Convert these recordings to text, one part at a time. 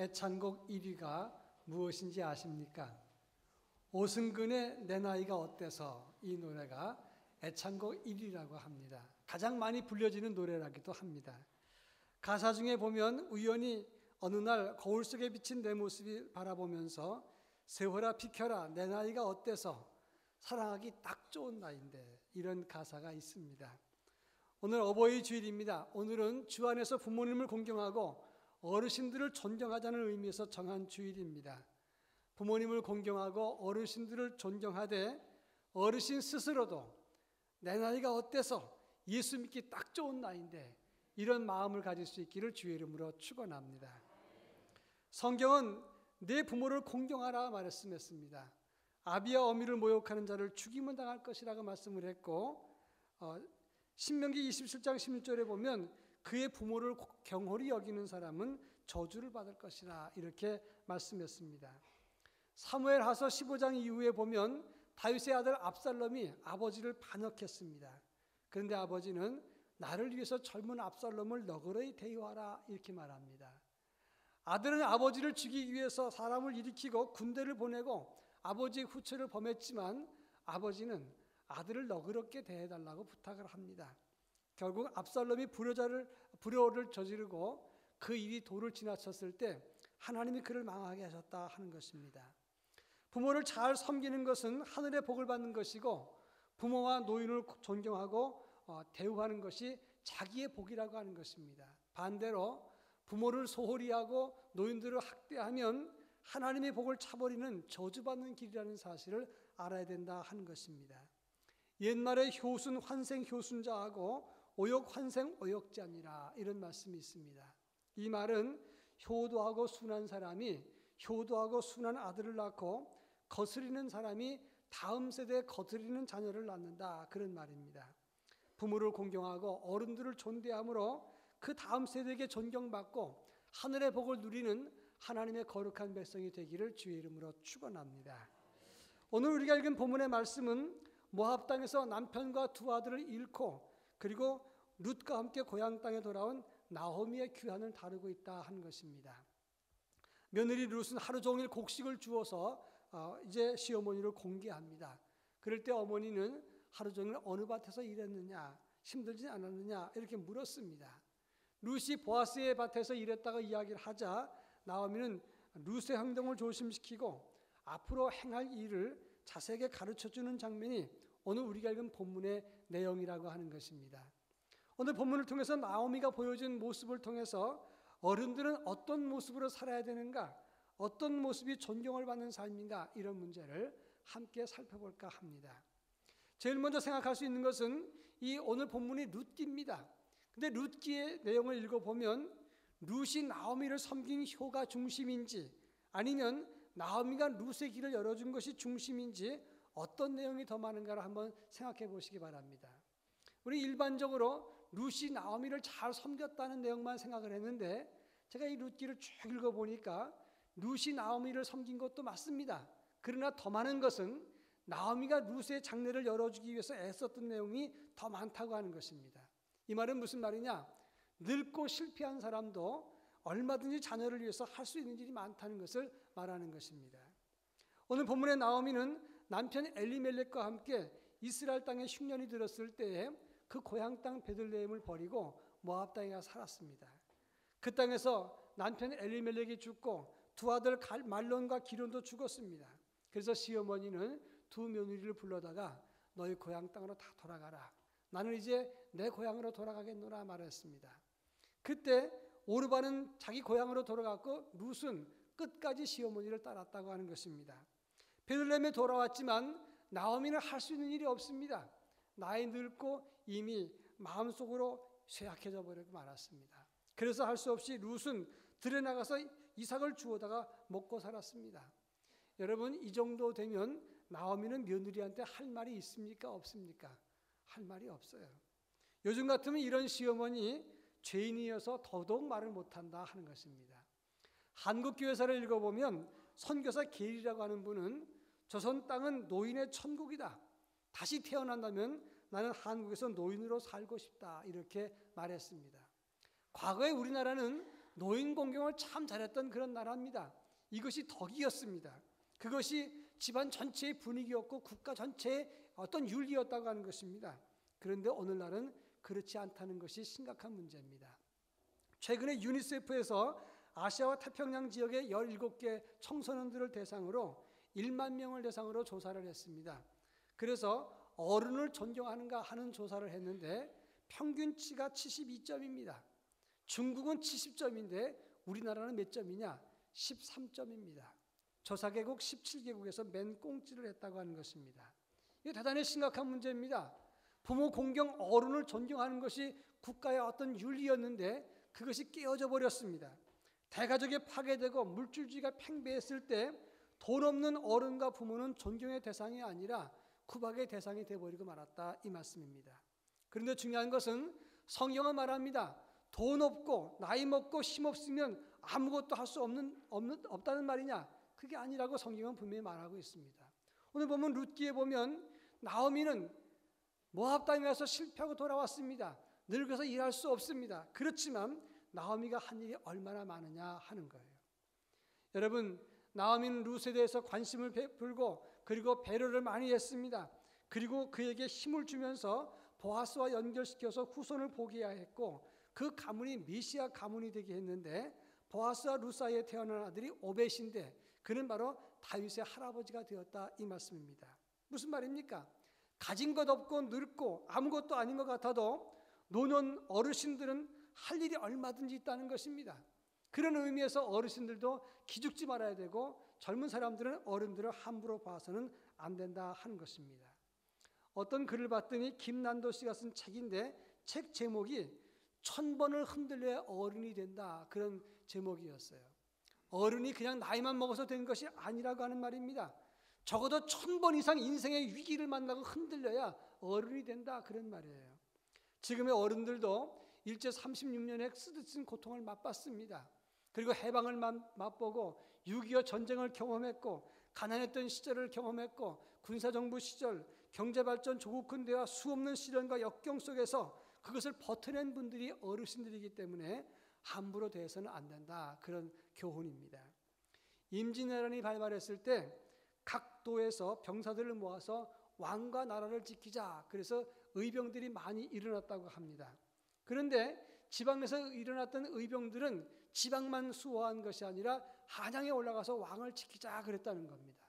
애창곡 1위가 무엇인지 아십니까? 오승근의 내 나이가 어때서, 이 노래가 애창곡 1위라고 합니다. 가장 많이 불려지는 노래라기도 합니다. 가사 중에 보면 우연히 어느 날 거울 속에 비친 내 모습을 바라보면서 세월아 비켜라 내 나이가 어때서 사랑하기 딱 좋은 나이인데, 이런 가사가 있습니다. 오늘 어버이 주일입니다. 오늘은 주 안에서 부모님을 공경하고 어르신들을 존경하자는 의미에서 정한 주일입니다. 부모님을 공경하고 어르신들을 존경하되 어르신 스스로도 내 나이가 어때서 예수 믿기 딱 좋은 나이인데, 이런 마음을 가질 수 있기를 주의 이름으로 축원합니다. 성경은 내 부모를 공경하라 말씀했습니다. 아비와 어미를 모욕하는 자를 죽임을 당할 것이라고 말씀을 했고, 신명기 27장 16절에 보면 그의 부모를 경홀히 여기는 사람은 저주를 받을 것이라 이렇게 말씀했습니다. 사무엘하서 15장 이후에 보면 다윗의 아들 압살롬이 아버지를 반역했습니다. 그런데 아버지는 나를 위해서 젊은 압살롬을 너그러이 대우하라 이렇게 말합니다. 아들은 아버지를 죽이기 위해서 사람을 일으키고 군대를 보내고 아버지의 후처를 범했지만 아버지는 아들을 너그럽게 대해달라고 부탁을 합니다. 결국 압살롬이 불효를 저지르고 그 일이 도를 지나쳤을 때 하나님이 그를 망하게 하셨다 하는 것입니다. 부모를 잘 섬기는 것은 하늘의 복을 받는 것이고, 부모와 노인을 존경하고 대우하는 것이 자기의 복이라고 하는 것입니다. 반대로 부모를 소홀히 하고 노인들을 학대하면 하나님의 복을 차버리는 저주받는 길이라는 사실을 알아야 된다 하는 것입니다. 옛말에 효순 환생 효순자하고 오역 환생 오역자니라, 이런 말씀이 있습니다. 이 말은 효도하고 순한 사람이 효도하고 순한 아들을 낳고 거스리는 사람이 다음 세대에 거스리는 자녀를 낳는다, 그런 말입니다. 부모를 공경하고 어른들을 존대함으로 그 다음 세대에게 존경받고 하늘의 복을 누리는 하나님의 거룩한 백성이 되기를 주의 이름으로 축원합니다. 오늘 우리가 읽은 본문의 말씀은 모압 땅에서 남편과 두 아들을 잃고 그리고 룻과 함께 고향 땅에 돌아온 나오미의 귀환을 다루고 있다 하는 것입니다. 며느리 룻은 하루 종일 곡식을 주어서 이제 시어머니를 공개합니다. 그럴 때 어머니는 하루 종일 어느 밭에서 일했느냐, 힘들지 않았느냐 이렇게 물었습니다. 룻이 보아스의 밭에서 일했다가 이야기를 하자 나오미는 룻의 행동을 조심시키고 앞으로 행할 일을 자세하게 가르쳐주는 장면이 오늘 우리가 읽은 본문의 내용이라고 하는 것입니다. 오늘 본문을 통해서 나오미가 보여준 모습을 통해서 어른들은 어떤 모습으로 살아야 되는가, 어떤 모습이 존경을 받는 삶인가, 이런 문제를 함께 살펴볼까 합니다. 제일 먼저 생각할 수 있는 것은 이 오늘 본문이 룻기입니다. 근데 룻기의 내용을 읽어보면 룻이 나오미를 섬긴 효가 중심인지 아니면 나오미가 룻의 길을 열어준 것이 중심인지 어떤 내용이 더 많은가를 한번 생각해 보시기 바랍니다. 우리 일반적으로 룻이 나오미를 잘 섬겼다는 내용만 생각을 했는데, 제가 이 룻기를 쭉 읽어보니까 룻이 나오미를 섬긴 것도 맞습니다. 그러나 더 많은 것은 나오미가 룻의 장례를 열어주기 위해서 애썼던 내용이 더 많다고 하는 것입니다. 이 말은 무슨 말이냐? 늙고 실패한 사람도 얼마든지 자녀를 위해서 할 수 있는 일이 많다는 것을 말하는 것입니다. 오늘 본문의 나오미는 남편 엘리멜렉과 함께 이스라엘 땅에 흉년이 들었을 때에 그 고향 땅 베들레헴을 버리고 모압 땅에 가서 살았습니다. 그 땅에서 남편 엘리멜렉이 죽고 두 아들 말론과 기론도 죽었습니다. 그래서 시어머니는 두 며느리를 불러다가 너희 고향 땅으로 다 돌아가라. 나는 이제 내 고향으로 돌아가겠노라 말했습니다. 그때 오르바는 자기 고향으로 돌아갔고 룻은 끝까지 시어머니를 따랐다고 하는 것입니다. 베들레헴에 돌아왔지만 나오미는 할 수 있는 일이 없습니다. 나이 늙고 이미 마음속으로 쇠약해져 버리고 말았습니다. 그래서 할 수 없이 룻은 들에 나가서 이삭을 주워다가 먹고 살았습니다. 여러분, 이 정도 되면 나오미는 며느리한테 할 말이 있습니까? 없습니까? 할 말이 없어요. 요즘 같으면 이런 시어머니 죄인이어서 더더욱 말을 못한다 하는 것입니다. 한국교회사를 읽어보면 선교사 게리라고 하는 분은 조선 땅은 노인의 천국이다. 다시 태어난다면 나는 한국에서 노인으로 살고 싶다. 이렇게 말했습니다. 과거에 우리나라는 노인 공경을 참 잘했던 그런 나라입니다. 이것이 덕이었습니다. 그것이 집안 전체의 분위기였고 국가 전체의 어떤 윤리였다고 하는 것입니다. 그런데 오늘날은 그렇지 않다는 것이 심각한 문제입니다. 최근에 유니세프에서 아시아와 태평양 지역의 17개 청소년들을 대상으로 1만 명을 대상으로 조사를 했습니다. 그래서 어른을 존경하는가 하는 조사를 했는데 평균치가 72점입니다. 중국은 70점인데 우리나라는 몇 점이냐? 13점입니다. 조사개국 17개국에서 맨 꽁찌를 했다고 하는 것입니다. 이게 대단히 심각한 문제입니다. 부모 공경, 어른을 존경하는 것이 국가의 어떤 윤리였는데 그것이 깨어져 버렸습니다. 대가족이 파괴되고 물질주의가 팽배했을 때 돈 없는 어른과 부모는 존경의 대상이 아니라 구박의 대상이 되어버리고 말았다, 이 말씀입니다. 그런데 중요한 것은 성경은 말합니다. 돈 없고 나이 먹고 힘 없으면 아무것도 할 수 없다는 말이냐? 그게 아니라고 성경은 분명히 말하고 있습니다. 오늘 보면 룻기에 보면 나오미는 모압 땅에 가서 실패하고 돌아왔습니다. 늙어서 일할 수 없습니다. 그렇지만 나오미가 한 일이 얼마나 많으냐 하는 거예요. 여러분, 나오미는 룻에 대해서 관심을 베풀고 그리고 배려를 많이 했습니다. 그리고 그에게 힘을 주면서 보아스와 연결시켜서 후손을 보게 했고 그 가문이 메시아 가문이 되게 했는데 보아스와 룻 사이에 태어난 아들이 오벳인데 그는 바로 다윗의 할아버지가 되었다, 이 말씀입니다. 무슨 말입니까? 가진 것 없고 늙고 아무것도 아닌 것 같아도 노년 어르신들은 할 일이 얼마든지 있다는 것입니다. 그런 의미에서 어르신들도 기죽지 말아야 되고 젊은 사람들은 어른들을 함부로 봐서는 안 된다 하는 것입니다. 어떤 글을 봤더니 김난도 씨가 쓴 책인데 책 제목이 1000번을 흔들려야 어른이 된다, 그런 제목이었어요. 어른이 그냥 나이만 먹어서 된 것이 아니라고 하는 말입니다. 적어도 1000번 이상 인생의 위기를 만나고 흔들려야 어른이 된다, 그런 말이에요. 지금의 어른들도 일제 36년의 쓰듯한 고통을 맛봤습니다. 그리고 해방을 맛보고 6.25 전쟁을 경험했고 가난했던 시절을 경험했고 군사정부 시절 경제발전 조국근대와 수없는 시련과 역경 속에서 그것을 버텨낸 분들이 어르신들이기 때문에 함부로 대해서는 안 된다, 그런 교훈입니다. 임진왜란이 발발했을 때 각 도에서 병사들을 모아서 왕과 나라를 지키자, 그래서 의병들이 많이 일어났다고 합니다. 그런데 지방에서 일어났던 의병들은 지방만 수호한 것이 아니라 한양에 올라가서 왕을 지키자 그랬다는 겁니다.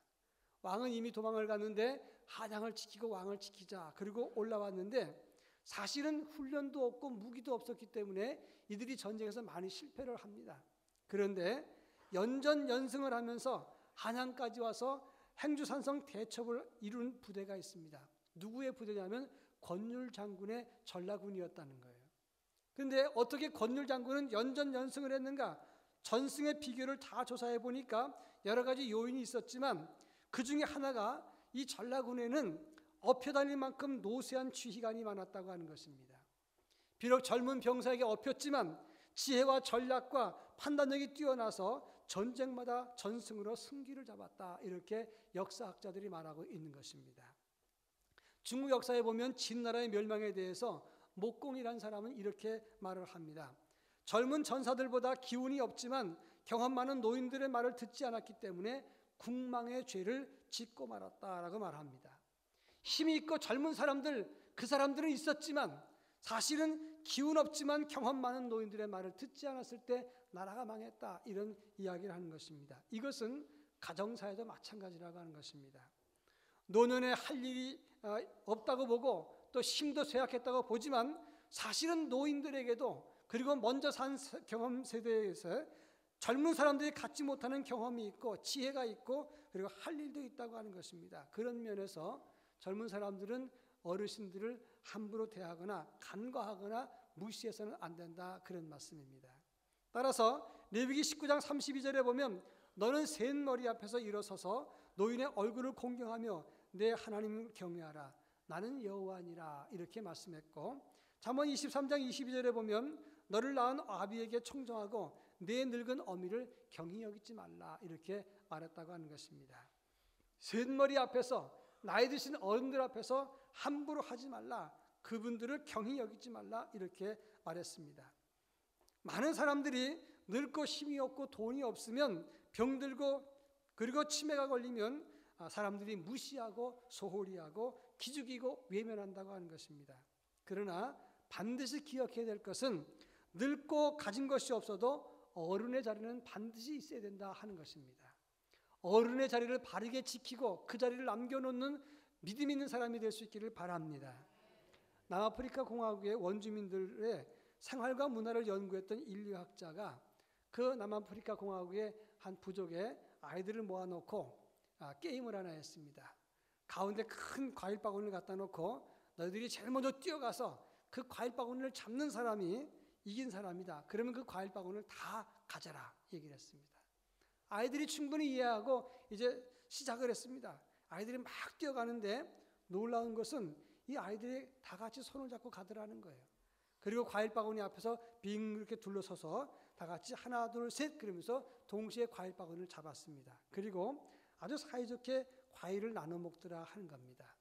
왕은 이미 도망을 갔는데 한양을 지키고 왕을 지키자, 그리고 올라왔는데 사실은 훈련도 없고 무기도 없었기 때문에 이들이 전쟁에서 많이 실패를 합니다. 그런데 연전연승을 하면서 한양까지 와서 행주산성 대첩을 이룬 부대가 있습니다. 누구의 부대냐면 권율 장군의 전라군이었다는 거예요. 그런데 어떻게 권율 장군은 연전연승을 했는가? 전승의 비결을 다 조사해 보니까 여러 가지 요인이 있었지만 그 중에 하나가 이 전라군에는 업혀다닐 만큼 노쇠한 지휘관이 많았다고 하는 것입니다. 비록 젊은 병사에게 업혔지만 지혜와 전략과 판단력이 뛰어나서 전쟁마다 전승으로 승기를 잡았다, 이렇게 역사학자들이 말하고 있는 것입니다. 중국 역사에 보면 진나라의 멸망에 대해서 목공이라는 사람은 이렇게 말을 합니다. 젊은 전사들보다 기운이 없지만 경험 많은 노인들의 말을 듣지 않았기 때문에 국망의 죄를 짓고 말았다라고 말합니다. 힘이 있고 젊은 사람들, 그 사람들은 있었지만 사실은 기운 없지만 경험 많은 노인들의 말을 듣지 않았을 때 나라가 망했다, 이런 이야기를 하는 것입니다. 이것은 가정사에도 마찬가지라고 하는 것입니다. 노년에 할 일이 없다고 보고 또 힘도 쇠약했다고 보지만 사실은 노인들에게도 그리고 먼저 산 경험 세대에서 젊은 사람들이 갖지 못하는 경험이 있고 지혜가 있고 그리고 할 일도 있다고 하는 것입니다. 그런 면에서 젊은 사람들은 어르신들을 함부로 대하거나 간과하거나 무시해서는 안 된다, 그런 말씀입니다. 따라서 레위기 19장 32절에 보면 너는 센 머리 앞에서 일어서서 노인의 얼굴을 공경하며 내 하나님을 경외하라. 나는 여호와니라, 이렇게 말씀했고 잠언 23장 22절에 보면 너를 낳은 아비에게 청정하고 내 늙은 어미를 경히 여기지 말라, 이렇게 말했다고 하는 것입니다. 센 머리 앞에서 나이 드신 어른들 앞에서 함부로 하지 말라, 그분들을 경히 여기지 말라, 이렇게 말했습니다. 많은 사람들이 늙고 힘이 없고 돈이 없으면 병들고 그리고 치매가 걸리면 사람들이 무시하고 소홀히 하고 기죽이고 외면한다고 하는 것입니다. 그러나 반드시 기억해야 될 것은 늙고 가진 것이 없어도 어른의 자리는 반드시 있어야 된다 하는 것입니다. 어른의 자리를 바르게 지키고 그 자리를 남겨놓는 믿음 있는 사람이 될 수 있기를 바랍니다. 남아프리카 공화국의 원주민들의 생활과 문화를 연구했던 인류학자가 그 남아프리카 공화국의 한 부족에 아이들을 모아놓고 게임을 하나 했습니다. 가운데 큰 과일 바구니를 갖다 놓고 너희들이 제일 먼저 뛰어가서 그 과일 바구니를 잡는 사람이 이긴 사람이다. 그러면 그 과일 바구니를 다 가져라 얘기를 했습니다. 아이들이 충분히 이해하고 이제 시작을 했습니다. 아이들이 막 뛰어가는데 놀라운 것은 이 아이들이 다 같이 손을 잡고 가더라는 거예요. 그리고 과일 바구니 앞에서 빙 이렇게 둘러서서 다 같이 하나 둘 셋 그러면서 동시에 과일 바구니를 잡았습니다. 그리고 아주 사이좋게 과일을 나눠 먹더라 하는 겁니다.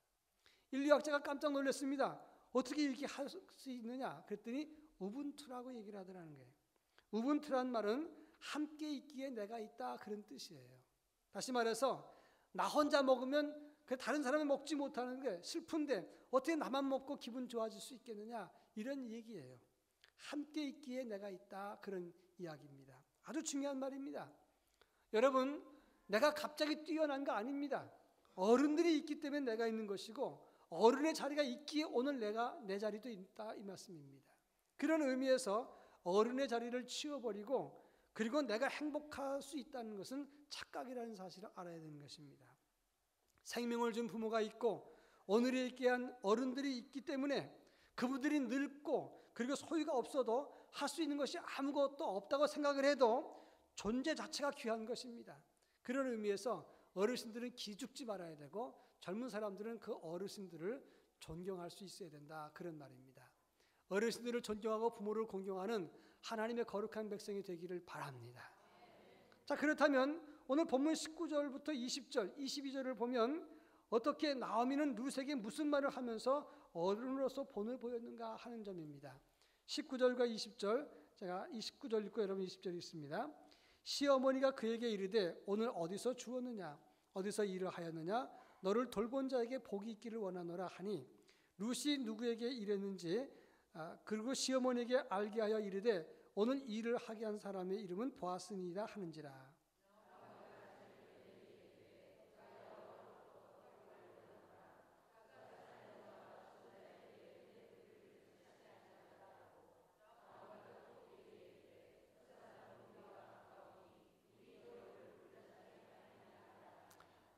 인류학자가 깜짝 놀랐습니다. 어떻게 이렇게 할 수 있느냐 그랬더니 우분투라고 얘기를 하더라는 거예요. 우분투란 말은 함께 있기에 내가 있다 그런 뜻이에요. 다시 말해서 나 혼자 먹으면 그 다른 사람이 먹지 못하는 게 슬픈데 어떻게 나만 먹고 기분 좋아질 수 있겠느냐 이런 얘기예요. 함께 있기에 내가 있다 그런 이야기입니다. 아주 중요한 말입니다. 여러분 내가 갑자기 뛰어난 거 아닙니다. 어른들이 있기 때문에 내가 있는 것이고 어른의 자리가 있기에 오늘 내가 내 자리도 있다 이 말씀입니다. 그런 의미에서 어른의 자리를 치워버리고 그리고 내가 행복할 수 있다는 것은 착각이라는 사실을 알아야 되는 것입니다. 생명을 준 부모가 있고 오늘에 있게 한 어른들이 있기 때문에 그분들이 늙고 그리고 소유가 없어도 할 수 있는 것이 아무것도 없다고 생각을 해도 존재 자체가 귀한 것입니다. 그런 의미에서 어르신들은 기죽지 말아야 되고 젊은 사람들은 그 어르신들을 존경할 수 있어야 된다 그런 말입니다. 어르신들을 존경하고 부모를 공경하는 하나님의 거룩한 백성이 되기를 바랍니다. 자, 그렇다면 오늘 본문 19절부터 20절, 22절을 보면 어떻게 나오미는 룻에게 무슨 말을 하면서 어른으로서 본을 보였는가 하는 점입니다. 19절과 20절, 제가 19절 읽고 여러분 20절 읽습니다. 시어머니가 그에게 이르되 오늘 어디서 주었느냐 어디서 일을 하였느냐 너를 돌본 자에게 복이 있기를 원하노라 하니 룻이 누구에게 이랬는지 그리고 시어머니에게 알게 하여 이르되 오늘 일을 하게 한 사람의 이름은 보아스니라 하는지라.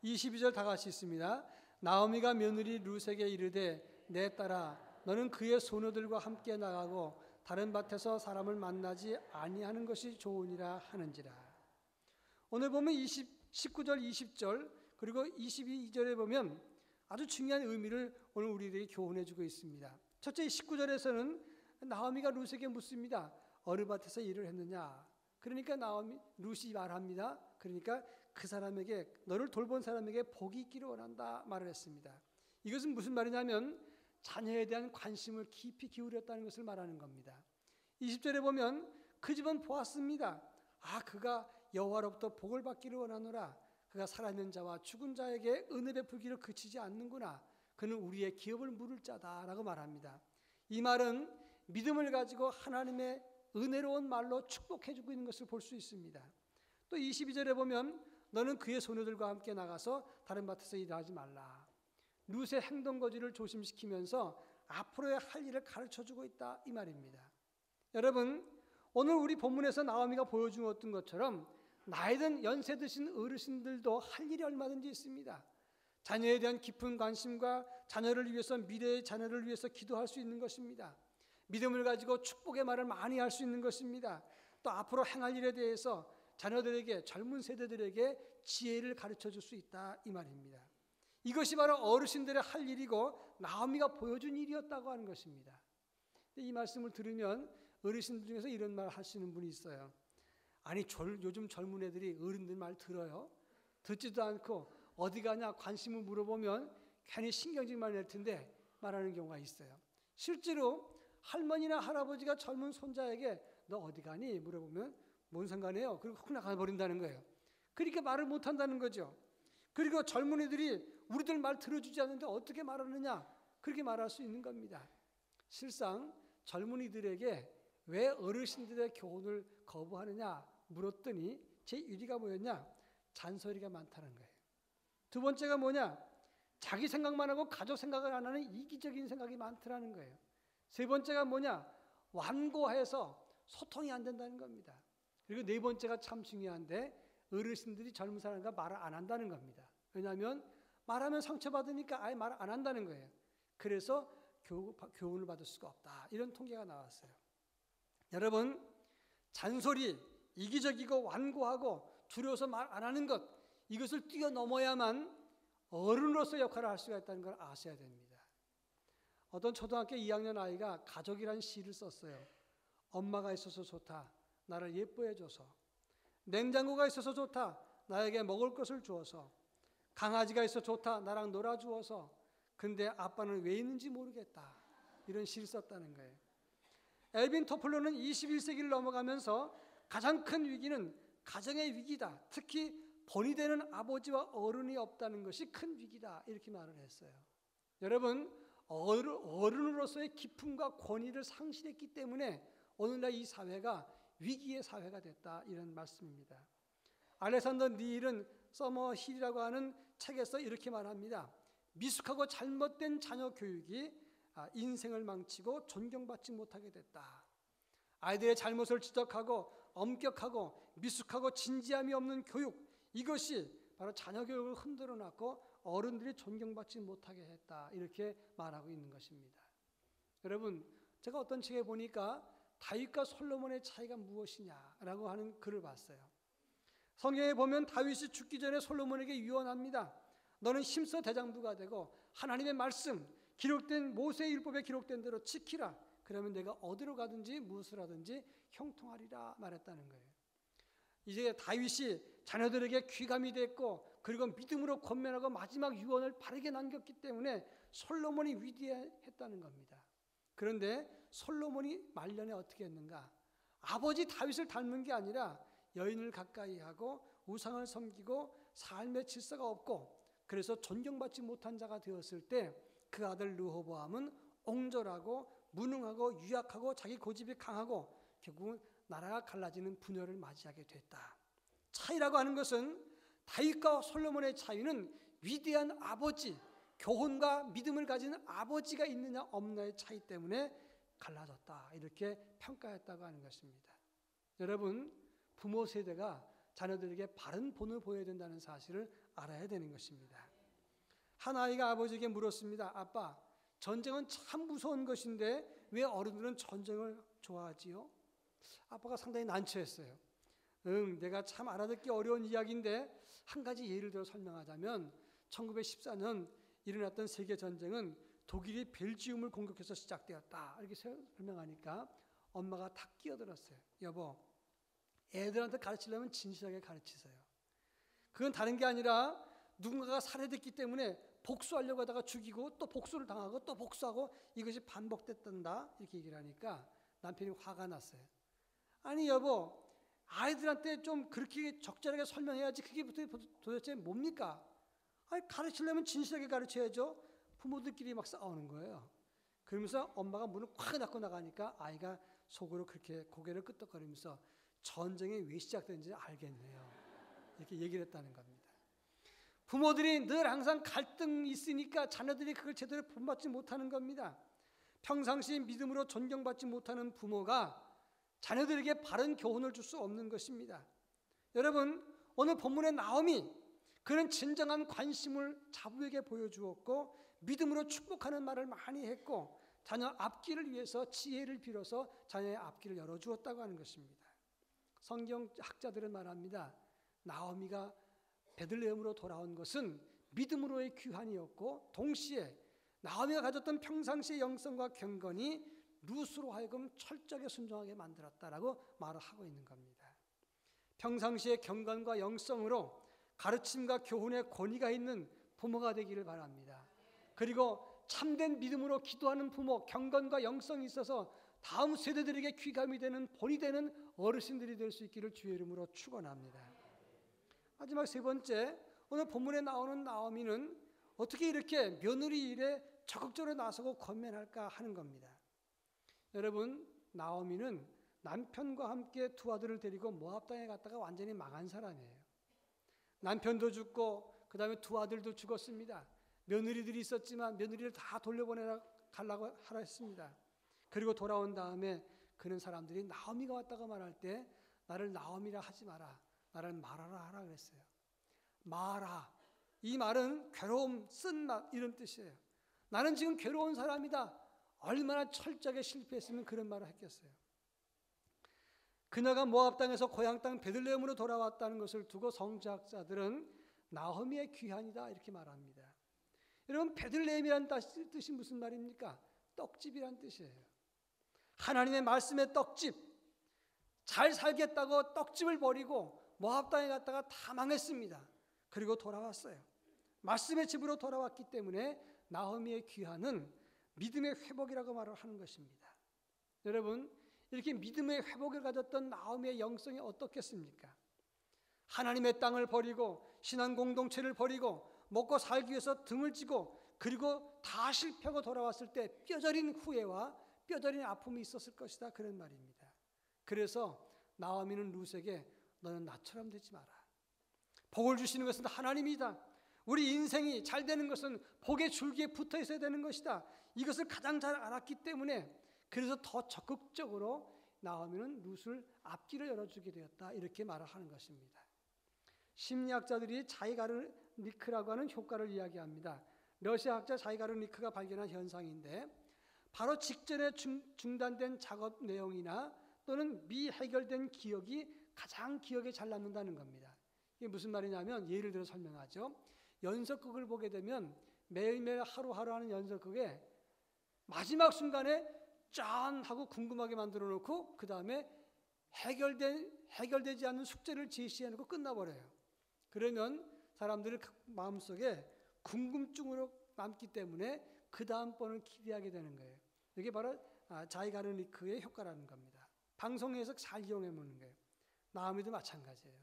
(22절) 다 같이 있습니다. 나오미가 며느리 룻에게 이르되 내 딸아 너는 그의 소녀들과 함께 나가고 다른 밭에서 사람을 만나지 아니하는 것이 좋으니라 하는지라. 오늘 보면 19절 20절 그리고 22절에 보면 아주 중요한 의미를 오늘 우리에게 교훈해 주고 있습니다. 첫째 19절에서는 나오미가 룻에게 묻습니다. 어느 밭에서 일을 했느냐. 그러니까 룻이 말합니다. 그러니까 그 사람에게 너를 돌본 사람에게 복이 있기를 원한다 말을 했습니다. 이것은 무슨 말이냐면 자녀에 대한 관심을 깊이 기울였다는 것을 말하는 겁니다. 20절에 보면 그 집은 보았습니다. 그가 여호와로부터 복을 받기를 원하노라. 그가 살아있는 자와 죽은 자에게 은혜 베풀기를 그치지 않는구나. 그는 우리의 기업을 물을 자다라고 말합니다. 이 말은 믿음을 가지고 하나님의 은혜로운 말로 축복해주고 있는 것을 볼 수 있습니다. 또 22절에 보면 너는 그의 소녀들과 함께 나가서 다른 밭에서 일하지 말라. 룻의 행동 거지를 조심시키면서 앞으로의 할 일을 가르쳐주고 있다 이 말입니다. 여러분 오늘 우리 본문에서 나오미가 보여주었던 것처럼 나이 든 연세 드신 어르신들도 할 일이 얼마든지 있습니다. 자녀에 대한 깊은 관심과 자녀를 위해서 미래의 자녀를 위해서 기도할 수 있는 것입니다. 믿음을 가지고 축복의 말을 많이 할 수 있는 것입니다. 또 앞으로 행할 일에 대해서 자녀들에게 젊은 세대들에게 지혜를 가르쳐 줄 수 있다 이 말입니다. 이것이 바로 어르신들의 할 일이고 나오미가 보여준 일이었다고 하는 것입니다. 이 말씀을 들으면 어르신들 중에서 이런 말 하시는 분이 있어요. 아니 요즘 젊은 애들이 어른들 말 들어요? 듣지도 않고 어디 가냐 관심을 물어보면 괜히 신경질만 낼 텐데 말하는 경우가 있어요. 실제로 할머니나 할아버지가 젊은 손자에게 너 어디 가니? 물어보면 뭔 상관이에요? 그리고 훅 나가버린다는 거예요. 그러니까 말을 못한다는 거죠. 그리고 젊은이들이 우리들 말 들어주지 않는데 어떻게 말하느냐? 그렇게 말할 수 있는 겁니다. 실상 젊은이들에게 왜 어르신들의 교훈을 거부하느냐 물었더니 제 1위가 뭐였냐? 잔소리가 많다는 거예요. 두 번째가 뭐냐? 자기 생각만 하고 가족 생각을 안 하는 이기적인 생각이 많더라는 거예요. 세 번째가 뭐냐? 완고해서 소통이 안 된다는 겁니다. 그리고 네 번째가 참 중요한데 어르신들이 젊은 사람과 말을 안 한다는 겁니다. 왜냐하면 말하면 상처받으니까 아예 말 안 한다는 거예요. 그래서 교훈을 받을 수가 없다. 이런 통계가 나왔어요. 여러분, 잔소리, 이기적이고 완고하고 두려워서 말 안 하는 것, 이것을 뛰어넘어야만 어른으로서 역할을 할 수가 있다는 걸 아셔야 됩니다. 어떤 초등학교 2학년 아이가 가족이라는 시를 썼어요. 엄마가 있어서 좋다. 나를 예뻐해줘서. 냉장고가 있어서 좋다. 나에게 먹을 것을 주어서. 강아지가 있어 좋다. 나랑 놀아주어서. 근데 아빠는 왜 있는지 모르겠다. 이런 시를 썼다는 거예요. 엘빈 토플러는 21세기를 넘어가면서 가장 큰 위기는 가정의 위기다. 특히 본이 되는 아버지와 어른이 없다는 것이 큰 위기다. 이렇게 말을 했어요. 여러분, 어른으로서의 기품과 권위를 상실했기 때문에 오늘날 이 사회가 위기의 사회가 됐다. 이런 말씀입니다. 알렉산더 닐은 서머 힐이라고 하는 책에서 이렇게 말합니다. 미숙하고 잘못된 자녀 교육이 인생을 망치고 존경받지 못하게 됐다. 아이들의 잘못을 지적하고 엄격하고 미숙하고 진지함이 없는 교육, 이것이 바로 자녀 교육을 흔들어 놨고 어른들이 존경받지 못하게 했다. 이렇게 말하고 있는 것입니다. 여러분, 제가 어떤 책에 보니까 다윗과 솔로몬의 차이가 무엇이냐라고 하는 글을 봤어요. 성경에 보면 다윗이 죽기 전에 솔로몬에게 유언합니다. 너는 힘써 대장부가 되고 하나님의 말씀, 기록된 모세의 율법에 기록된 대로 지키라. 그러면 내가 어디로 가든지 무엇을 하든지 형통하리라 말했다는 거예요. 이제 다윗이 자녀들에게 귀감이 됐고 그리고 믿음으로 권면하고 마지막 유언을 바르게 남겼기 때문에 솔로몬이 위대했다는 겁니다. 그런데 솔로몬이 말년에 어떻게 했는가? 아버지 다윗을 닮은 게 아니라 여인을 가까이 하고 우상을 섬기고 삶의 질서가 없고 그래서 존경받지 못한 자가 되었을 때 그 아들 르호보암은 옹졸하고 무능하고 유약하고 자기 고집이 강하고 결국은 나라가 갈라지는 분열을 맞이하게 됐다. 차이라고 하는 것은 다윗과 솔로몬의 차이는 위대한 아버지, 교훈과 믿음을 가진 아버지가 있느냐 없느냐의 차이 때문에 갈라졌다. 이렇게 평가했다고 하는 것입니다. 여러분, 부모 세대가 자녀들에게 바른 본을 보여야 된다는 사실을 알아야 되는 것입니다. 한 아이가 아버지에게 물었습니다. 아빠, 전쟁은 참 무서운 것인데 왜 어른들은 전쟁을 좋아하지요? 아빠가 상당히 난처했어요. 내가 참 알아듣기 어려운 이야기인데 한 가지 예를 들어 설명하자면 1914년 일어났던 세계전쟁은 독일이 벨지움을 공격해서 시작되었다. 이렇게 설명하니까 엄마가 탁 끼어들었어요. 여보, 애들한테 가르치려면 진실하게 가르치세요. 그건 다른 게 아니라 누군가가 살해됐기 때문에 복수하려고 하다가 죽이고 또 복수를 당하고 또 복수하고 이것이 반복됐단다. 이렇게 얘기를 하니까 남편이 화가 났어요. 아니 여보, 아이들한테 좀 그렇게 적절하게 설명해야지 그게 도대체 뭡니까? 아니 가르치려면 진실하게 가르쳐야죠. 부모들끼리 막 싸우는 거예요. 그러면서 엄마가 문을 확 닫고 나가니까 아이가 속으로 그렇게 고개를 끄덕거리면서 전쟁이 왜 시작된지 알겠네요. 이렇게 얘기를 했다는 겁니다. 부모들이 늘 항상 갈등이 있으니까 자녀들이 그걸 제대로 본받지 못하는 겁니다. 평상시 믿음으로 존경받지 못하는 부모가 자녀들에게 바른 교훈을 줄 수 없는 것입니다. 여러분, 오늘 본문의 나오미, 그는 진정한 관심을 자부에게 보여주었고 믿음으로 축복하는 말을 많이 했고 자녀 앞길을 위해서 지혜를 빌어서 자녀의 앞길을 열어주었다고 하는 것입니다. 성경학자들은 말합니다. 나오미가 베들레헴으로 돌아온 것은 믿음으로의 귀환이었고 동시에 나오미가 가졌던 평상시의 영성과 경건이 룻으로 하여금 철저하게 순종하게 만들었다라고 말을 하고 있는 겁니다. 평상시의 경건과 영성으로 가르침과 교훈의 권위가 있는 부모가 되기를 바랍니다. 그리고 참된 믿음으로 기도하는 부모, 경건과 영성이 있어서 다음 세대들에게 귀감이 되는 본이 되는 어르신들이 될 수 있기를 주의 이름으로 축원합니다. 마지막 세 번째, 오늘 본문에 나오는 나오미는 어떻게 이렇게 며느리 일에 적극적으로 나서고 권면할까 하는 겁니다. 여러분, 나오미는 남편과 함께 두 아들을 데리고 모압 땅에 갔다가 완전히 망한 사람이에요. 남편도 죽고 그 다음에 두 아들도 죽었습니다. 며느리들이 있었지만 며느리를 다 돌려보내라 가려고 하라 했습니다. 그리고 돌아온 다음에 그는 사람들이 나오미가 왔다고 말할 때 나를 나오미라 하지 마라, 나를 마라라 하라 그랬어요. 마라, 이 말은 괴로움, 쓴맛 이런 뜻이에요. 나는 지금 괴로운 사람이다. 얼마나 철저하게 실패했으면 그런 말을 했겠어요. 그녀가 모압 땅에서 고향 땅 베들레헴으로 돌아왔다는 것을 두고 성지학자들은 나오미의 귀환이다 이렇게 말합니다. 여러분, 베들레헴이라는 뜻이 무슨 말입니까? 떡집이란 뜻이에요. 하나님의 말씀의 떡집, 잘 살겠다고 떡집을 버리고 모압 땅에 갔다가 다 망했습니다. 그리고 돌아왔어요. 말씀의 집으로 돌아왔기 때문에 나오미의 귀환은 믿음의 회복이라고 말을 하는 것입니다. 여러분, 이렇게 믿음의 회복을 가졌던 나오미의 영성이 어떻겠습니까? 하나님의 땅을 버리고 신앙 공동체를 버리고 먹고 살기 위해서 등을 찌고 그리고 다 실패하고 돌아왔을 때 뼈저린 후회와 뼈저린 아픔이 있었을 것이다 그런 말입니다. 그래서 나오미는 룻에게 너는 나처럼 되지 마라. 복을 주시는 것은 하나님이다. 우리 인생이 잘 되는 것은 복의 줄기에 붙어 있어야 되는 것이다. 이것을 가장 잘 알았기 때문에 그래서 더 적극적으로 나오미는 룻을 앞길을 열어주게 되었다 이렇게 말을 하는 것입니다. 심리학자들이 자이가르니크라고 하는 효과를 이야기합니다. 러시아학자 자이가르니크가 발견한 현상인데 바로 직전에 중단된 작업 내용이나 또는 미해결된 기억이 가장 기억에 잘 남는다는 겁니다. 이게 무슨 말이냐면 예를 들어 설명하죠. 연속극을 보게 되면 매일매일 하루하루 하는 연속극에 마지막 순간에 짠 하고 궁금하게 만들어 놓고 그 다음에 해결되지 않는 숙제를 제시해 놓고 끝나버려요. 그러면 사람들의 마음속에 궁금증으로 남기 때문에 그 다음번을 기대하게 되는 거예요. 이게 바로 자이가르니크의 효과라는 겁니다. 방송에서 잘 이용해 보는 거예요. 나오미도 마찬가지예요.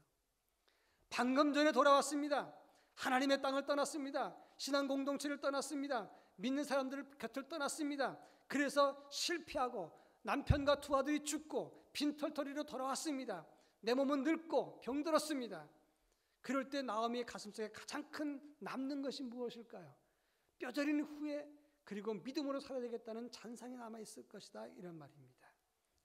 방금 전에 돌아왔습니다. 하나님의 땅을 떠났습니다. 신앙 공동체를 떠났습니다. 믿는 사람들을 곁을 떠났습니다. 그래서 실패하고 남편과 두 아들이 죽고 빈털터리로 돌아왔습니다. 내 몸은 늙고 병들었습니다. 그럴 때 나오미의 가슴속에 가장 큰 남는 것이 무엇일까요? 뼈저린 후회 그리고 믿음으로 살아야 되겠다는 잔상이 남아있을 것이다 이런 말입니다.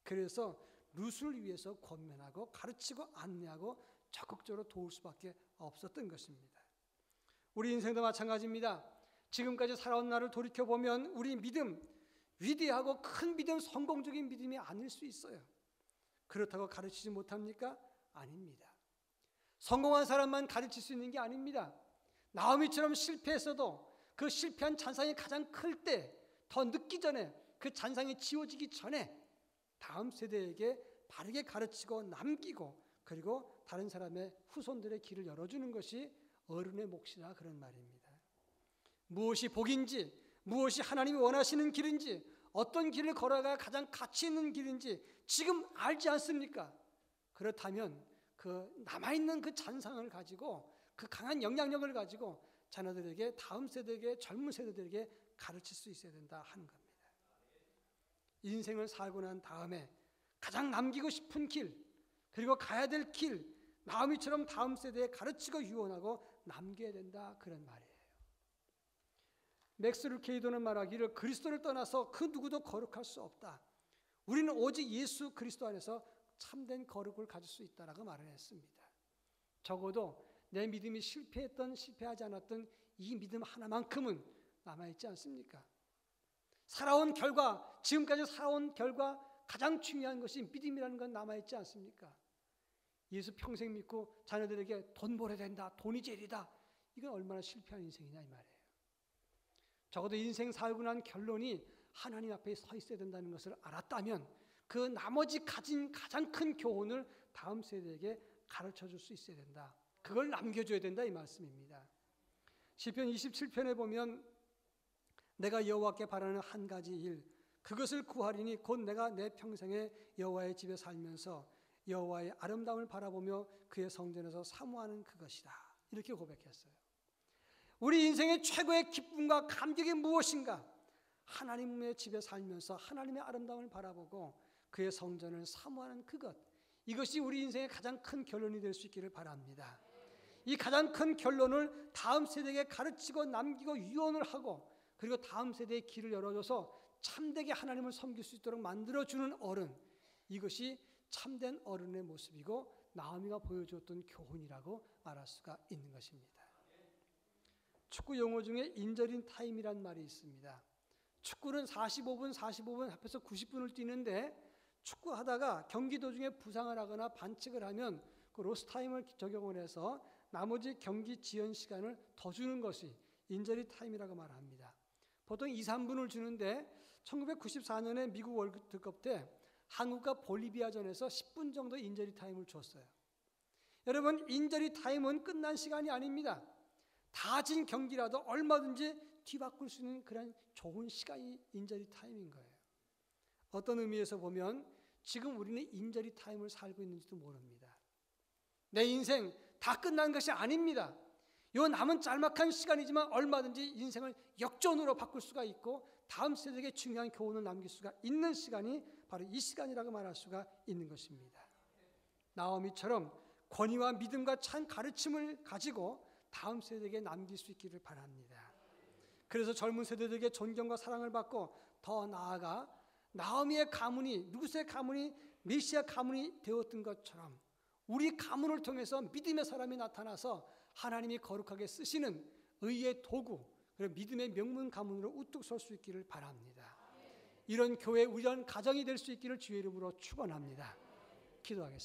그래서 룻을 위해서 권면하고 가르치고 안내하고 적극적으로 도울 수밖에 없었던 것입니다. 우리 인생도 마찬가지입니다. 지금까지 살아온 날을 돌이켜보면 우리 믿음, 위대하고 큰 믿음, 성공적인 믿음이 아닐 수 있어요. 그렇다고 가르치지 못합니까? 아닙니다. 성공한 사람만 가르칠 수 있는 게 아닙니다. 나오미처럼 실패했어도 그 실패한 잔상이 가장 클 때, 더 늦기 전에, 그 잔상이 지워지기 전에 다음 세대에게 바르게 가르치고 남기고 그리고 다른 사람의 후손들의 길을 열어주는 것이 어른의 몫이라 그런 말입니다. 무엇이 복인지, 무엇이 하나님이 원하시는 길인지, 어떤 길을 걸어가야 가장 가치 있는 길인지 지금 알지 않습니까? 그렇다면 그 남아있는 그 잔상을 가지고 그 강한 영향력을 가지고 자녀들에게, 다음 세대에게, 젊은 세대들에게 가르칠 수 있어야 된다 하는 겁니다. 인생을 살고 난 다음에 가장 남기고 싶은 길, 그리고 가야 될 길, 나오미처럼 다음 세대에 가르치고 유언하고 남겨야 된다 그런 말이에요. 맥스 루케이도는 말하기를 그리스도를 떠나서 그 누구도 거룩할 수 없다. 우리는 오직 예수 그리스도 안에서 참된 거룩을 가질 수 있다라고 말을 했습니다. 적어도 내 믿음이 실패하지 않았던 이 믿음 하나만큼은 남아있지 않습니까? 살아온 결과, 지금까지 살아온 결과 가장 중요한 것이 믿음이라는 건 남아있지 않습니까? 예수 평생 믿고 자녀들에게 돈 벌어야 된다, 돈이 제일이다. 이건 얼마나 실패한 인생이냐 이 말이에요. 적어도 인생 살고 난 결론이 하나님 앞에 서 있어야 된다는 것을 알았다면 그 나머지 가진 가장 큰 교훈을 다음 세대에게 가르쳐 줄 수 있어야 된다. 그걸 남겨줘야 된다 이 말씀입니다. 시편 27편에 보면 내가 여호와께 바라는 한 가지 일, 그것을 구하리니 곧 내가 내 평생에 여호와의 집에 살면서 여호와의 아름다움을 바라보며 그의 성전에서 사모하는 그것이다. 이렇게 고백했어요. 우리 인생의 최고의 기쁨과 감격이 무엇인가? 하나님의 집에 살면서 하나님의 아름다움을 바라보고 그의 성전을 사모하는 그것. 이것이 우리 인생의 가장 큰 결론이 될 수 있기를 바랍니다. 이 가장 큰 결론을 다음 세대에게 가르치고 남기고 유언을 하고 그리고 다음 세대의 길을 열어줘서 참되게 하나님을 섬길 수 있도록 만들어주는 어른, 이것이 참된 어른의 모습이고 나오미가 보여주었던 교훈이라고 말할 수가 있는 것입니다. 축구 용어 중에 인저리 타임이란 말이 있습니다. 축구는 45분 합해서 90분을 뛰는데 축구하다가 경기 도중에 부상을 하거나 반칙을 하면 그 로스 타임을 적용을 해서 나머지 경기 지연 시간을 더 주는 것이 인저리 타임이라고 말합니다. 보통 2, 3분을 주는데 1994년에 미국 월드컵 때 한국과 볼리비아전에서 10분 정도 인저리 타임을 줬어요. 여러분, 인저리 타임은 끝난 시간이 아닙니다. 다 진 경기라도 얼마든지 뒤바꿀 수 있는 그런 좋은 시간이 인저리 타임인 거예요. 어떤 의미에서 보면 지금 우리는 인저리 타임을 살고 있는지도 모릅니다. 내 인생 다 끝난 것이 아닙니다. 요 남은 짤막한 시간이지만 얼마든지 인생을 역전으로 바꿀 수가 있고 다음 세대에게 중요한 교훈을 남길 수가 있는 시간이 바로 이 시간이라고 말할 수가 있는 것입니다. 나오미처럼 권위와 믿음과 참 가르침을 가지고 다음 세대에게 남길 수 있기를 바랍니다. 그래서 젊은 세대들에게 존경과 사랑을 받고 더 나아가 나오미의 가문이 누구의 가문이 메시아 가문이 되었던 것처럼 우리 가문을 통해서 믿음의 사람이 나타나서 하나님이 거룩하게 쓰시는 의의 도구, 그리고 믿음의 명문 가문으로 우뚝 설 수 있기를 바랍니다. 이런 교회, 이런 가정이 될 수 있기를 주의 이름으로 축원합니다. 기도하겠습니다.